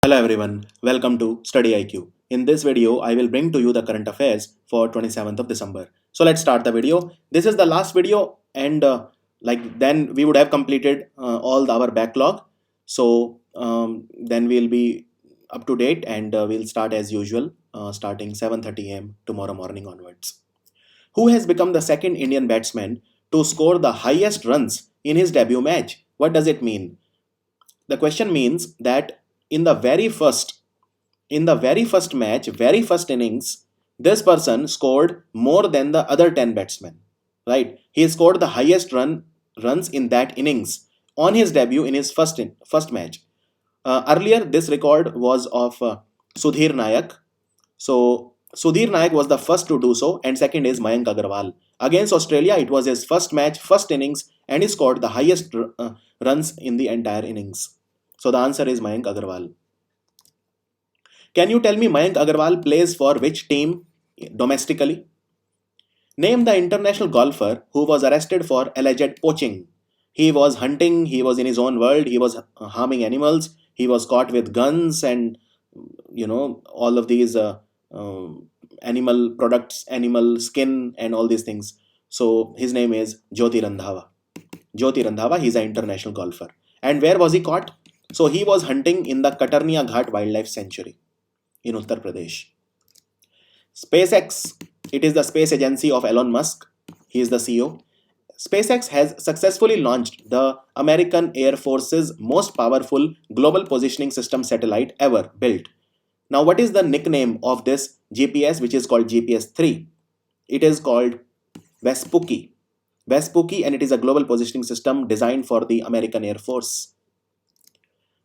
Hello everyone, welcome to StudyIQ. In this video, I will bring to you the current affairs for 27th of December. So let's start the video. This is the last video and then we would have completed all our backlog. So then we'll be up to date and we'll start as usual starting 7:30 am tomorrow morning onwards. Who has become the second Indian batsman to score the highest runs in his debut match? What does it mean? The question means that in the very first match, very first innings, this person scored more than the other 10 batsmen. Right? He scored the highest runs in that innings on his debut in his first match. Earlier, this record was of Sudhir Nayak. So Sudhir Nayak was the first to do so, and second is Mayank Agarwal. Against Australia, it was his first match, first innings, and he scored the highest runs in the entire innings. So the answer is Mayank Agarwal. Can you tell me Mayank Agarwal plays for which team domestically? Name the international golfer who was arrested for alleged poaching. He was hunting, he was in his own world, he was harming animals, he was caught with guns and all of these animal products, animal skin and all these things. So his name is Jyoti Randhawa. Jyoti Randhawa, he's an international golfer. And where was he caught? So he was hunting in the Katarnia Ghat Wildlife Sanctuary in Uttar Pradesh. SpaceX, it is the space agency of Elon Musk. He is the CEO. SpaceX has successfully launched the American Air Force's most powerful global positioning system satellite ever built. Now, what is the nickname of this GPS, which is called GPS-3? It is called Vespucci. Vespucci, and it is a global positioning system designed for the American Air Force.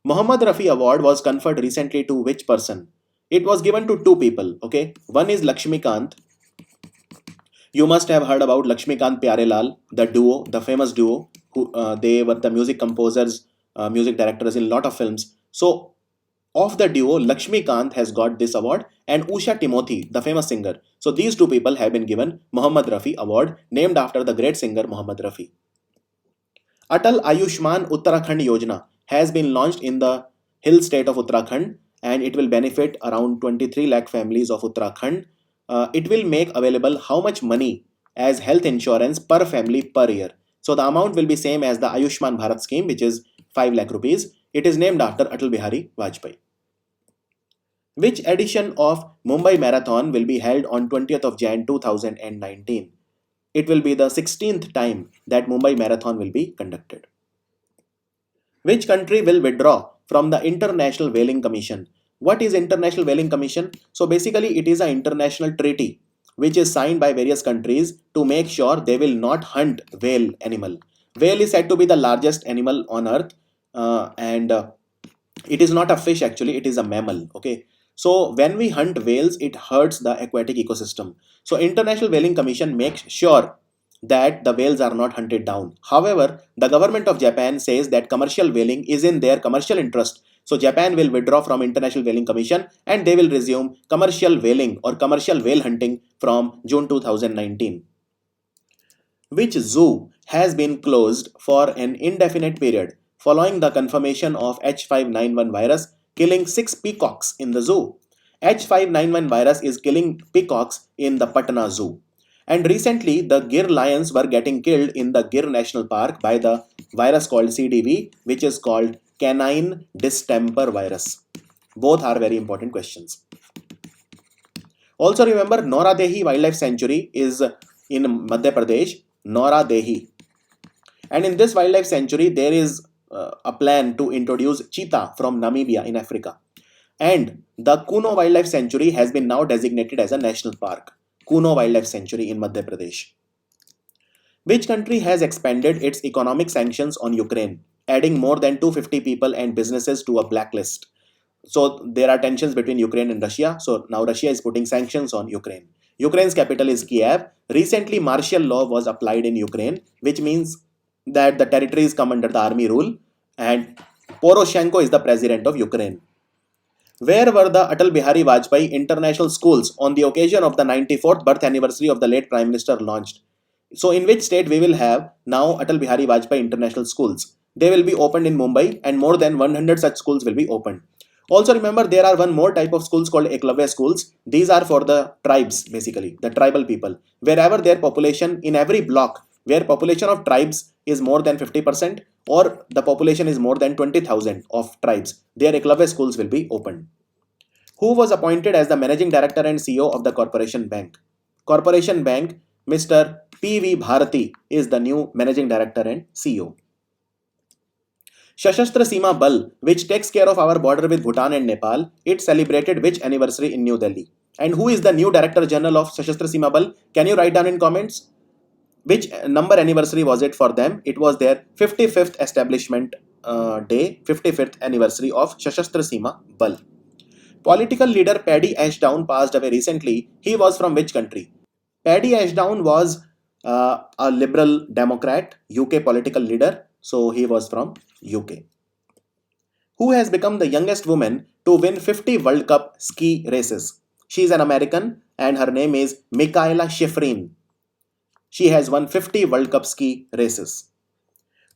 Mohammed Rafi Award was conferred recently to which person? It was given to two people, okay? One is Lakshmikant. You must have heard about Lakshmikant Pyarelal, the duo, the famous duo, who they were the music composers, music directors in a lot of films. So, of the duo, Lakshmikant has got this award, and Usha Timothy, the famous singer. So, these two people have been given Mohammed Rafi Award, named after the great singer Mohammed Rafi. Atal Ayushman Uttarakhand Yojana has been launched in the hill state of Uttarakhand, and it will benefit around 23 lakh families of Uttarakhand. It will make available how much money as health insurance per family per year. So the amount will be same as the Ayushman Bharat scheme, which is 5 lakh rupees. It is named after Atal Bihari Vajpayee. Which edition of Mumbai Marathon will be held on 20th of Jan 2019? It will be the 16th time that Mumbai Marathon will be conducted. Which country will withdraw from the International Whaling Commission? What is International Whaling Commission? So basically it is an international treaty which is signed by various countries to make sure they will not hunt whale animal. Whale is said to be the largest animal on earth and it is not a fish actually, it is a mammal, okay? So when we hunt whales, it hurts the aquatic ecosystem. So International Whaling Commission makes sure that the whales are not hunted down. However, the government of Japan says that commercial whaling is in their commercial interest. So Japan will withdraw from International Whaling Commission and they will resume commercial whaling or commercial whale hunting from June 2019. Which zoo has been closed for an indefinite period following the confirmation of H5N1 virus killing 6 peacocks in the zoo? H5N1 virus is killing peacocks in the Patna Zoo. And recently, the Gir lions were getting killed in the Gir National Park by the virus called CDV, which is called canine distemper virus. Both are very important questions. Also remember, Noradehi Wildlife Sanctuary is in Madhya Pradesh, Noradehi. And in this wildlife sanctuary, there is a plan to introduce cheetah from Namibia in Africa. And the Kuno Wildlife Sanctuary has been now designated as a national park. Kuno Wildlife Sanctuary in Madhya Pradesh. Which country has expanded its economic sanctions on Ukraine, adding more than 250 people and businesses to a blacklist? So there are tensions between Ukraine and Russia. So now Russia is putting sanctions on Ukraine. Ukraine's capital is Kiev. Recently, martial law was applied in Ukraine, which means that the territories come under the army rule, and Poroshenko is the president of Ukraine. Where were the Atal Bihari Vajpayee International Schools on the occasion of the 94th birth anniversary of the late Prime Minister launched? So in which state we will have now Atal Bihari Vajpayee International Schools? They will be opened in Mumbai and more than 100 such schools will be opened. Also remember, there are one more type of schools called Eklavya schools. These are for the tribes, basically the tribal people. Wherever their population, in every block where population of tribes is more than 50% or the population is more than 20,000 of tribes, their Eklavya schools will be opened. Who was appointed as the managing director and CEO of the Corporation Bank? Corporation Bank, Mr. P.V. Bharati is the new managing director and CEO. Sashastra Seema Bal, which takes care of our border with Bhutan and Nepal, it celebrated which anniversary in New Delhi? And who is the new Director General of Sashastra Seema Bal? Can you write down in comments? Which number anniversary was it for them? It was their 55th establishment day, 55th anniversary of Sashastra Seema Bal. Political leader Paddy Ashdown passed away recently. He was from which country? Paddy Ashdown was a Liberal Democrat, UK political leader. So he was from UK. Who has become the youngest woman to win 50 World Cup ski races? She is an American and her name is Mikaela Shiffrin. She has won 50 World Cup ski races.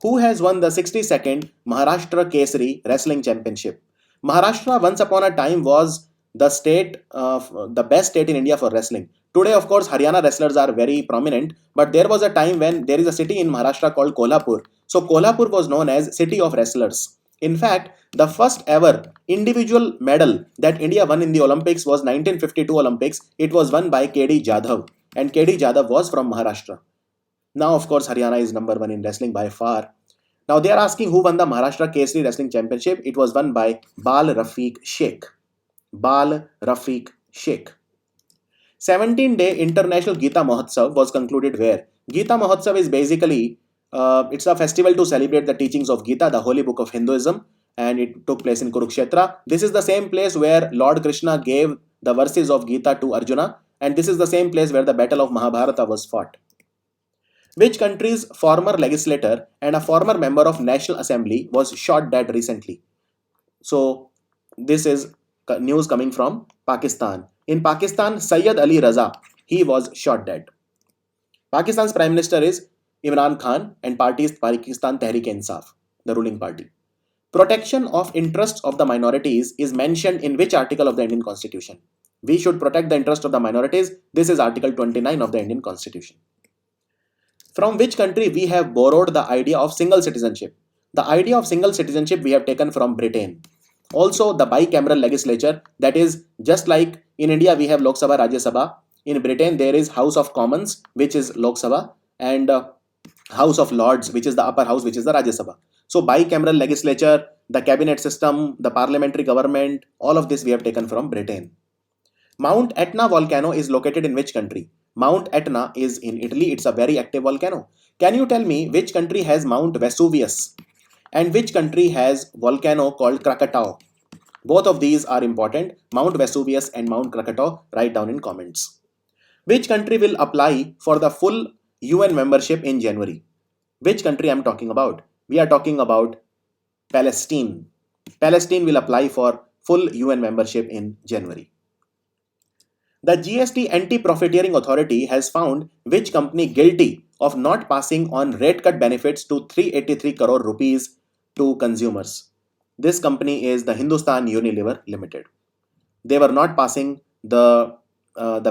Who has won the 62nd Maharashtra Kesari Wrestling Championship? Maharashtra once upon a time was the best state in India for wrestling. Today, of course, Haryana wrestlers are very prominent, but there was a time when there is a city in Maharashtra called Kolhapur. So Kolhapur was known as City of Wrestlers. In fact, the first ever individual medal that India won in the Olympics was 1952 Olympics. It was won by KD Jadhav, and KD Jadhav was from Maharashtra. Now, of course, Haryana is number one in wrestling by far. Now, they are asking who won the Maharashtra Kesari Wrestling Championship. It was won by Bal Rafiq Sheikh. Bal Rafiq Sheikh. 17-day International Gita Mahotsav was concluded where? Gita Mahotsav is basically, it's a festival to celebrate the teachings of Gita, the holy book of Hinduism, and it took place in Kurukshetra. This is the same place where Lord Krishna gave the verses of Gita to Arjuna, and this is the same place where the battle of Mahabharata was fought. Which country's former legislator and a former member of National Assembly was shot dead recently? So, this is news coming from Pakistan. In Pakistan, Sayyid Ali Raza, he was shot dead. Pakistan's Prime Minister is Imran Khan and party is Pakistan Tehreek-e-Insaf, the ruling party. Protection of interests of the minorities is mentioned in which article of the Indian Constitution? We should protect the interest of the minorities. This is Article 29 of the Indian Constitution. From which country we have borrowed the idea of single citizenship? The idea of single citizenship we have taken from Britain. Also, the bicameral legislature, that is just like in India we have Lok Sabha, Rajya Sabha. In Britain there is House of Commons, which is Lok Sabha, and House of Lords, which is the upper house, which is the Rajya Sabha. So bicameral legislature, the cabinet system, the parliamentary government, all of this we have taken from Britain. Mount Etna volcano is located in which country? Mount Etna is in Italy. It's a very active volcano. Can you tell me which country has Mount Vesuvius and which country has volcano called Krakatau? Both of these are important. Mount Vesuvius and Mount Krakatau. Write down in comments. Which country will apply for the full UN membership in January? Which country I'm talking about? We are talking about Palestine. Palestine will apply for full UN membership in January. The GST anti-profiteering authority has found which company guilty of not passing on rate cut benefits to 383 crore rupees to consumers. This company is the Hindustan Unilever Limited. They were not passing the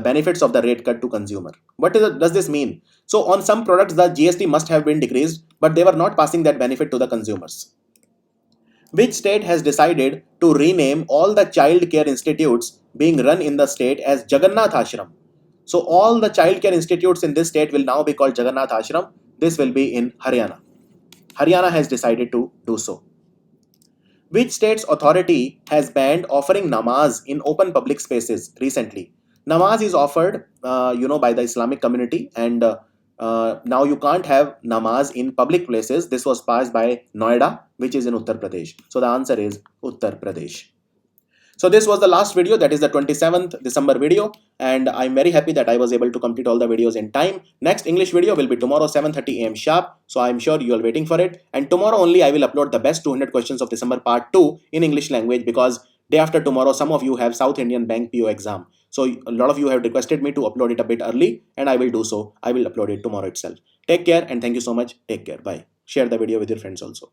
benefits of the rate cut to consumer. What does this mean? So on some products the GST must have been decreased, but they were not passing that benefit to the consumers. Which state has decided to rename all the child care institutes being run in the state as Jagannath Ashram? So all the child care institutes in this state will now be called Jagannath Ashram. This will be in Haryana. Haryana has decided to do so. Which state's authority has banned offering namaz in open public spaces recently? Namaz is offered, by the Islamic community, and now you can't have namaz in public places. This was passed by Noida, which is in Uttar Pradesh. So the answer is Uttar Pradesh. So this was the last video, that is the 27th December video, and I'm very happy that I was able to complete all the videos in time. Next English video will be tomorrow 7:30 AM sharp, so I'm sure you are waiting for it. And tomorrow only I will upload the best 200 questions of December part 2 in English language, because day after tomorrow some of you have South Indian Bank PO exam. So a lot of you have requested me to upload it a bit early, and I will do so. I will upload it tomorrow itself. Take care and thank you so much. Take care. Bye. Share the video with your friends also.